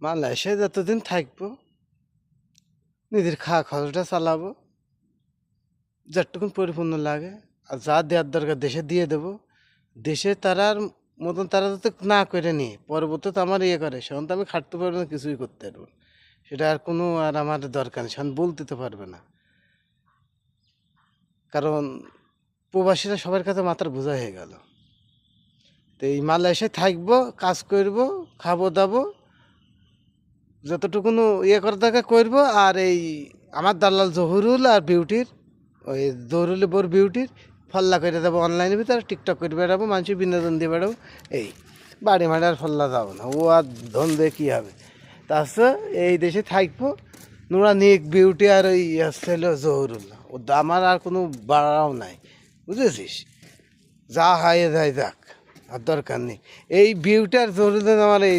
মালয়েশিয়ায় যতদিন থাকবো নিজের খাওয়া খরচটা চালাবো, যতটুকুন পরিপূর্ণ লাগে, আর যা দেওয়ার দরকার দেশে দিয়ে দেবো। দেশে তারার মতন তারা যাতে না করে নিয়ে পরবর্তীতে আমার ইয়ে করে, সেখান তো আমি খাটতে পারবো না, কিছুই করতে পারবো না। সেটা আর কোনো আর আমার দরকার নেই, সেখান বলতে তো পারবে না। কারণ প্রবাসীরা সবার কাছে মাথার বোঝা হয়ে গেল। তো এই মালয়েশিয়ায় থাকবো, কাজ করব, খাবো দাবো, যতটুকুন ইয়ে করা দরকার করবো। আর এই আমার দালাল জহুরুল আর বিউটির, ওই জহুরুল বোর বিউটির ফল্লা করে দেবো অনলাইনের ভিতরে, টিকটক করে বেড়াবো, মানুষের বিনোদন দিয়ে বেড়াবো। এই বাড়ি মাড়ি আর ফল্লা যাবো না, ও আর ধন দিয়ে কী হবে। তাছাড়া এই দেশে থাকবো, নুরানিক বিউটি আর ওই ছিল জহুরুল, ও আমার আর কোনো বাড়াও নাই, বুঝেছিস। যা হয় যায় যাক, আর দরকার নেই। এই বিউটি আর জহুরুল আমার এই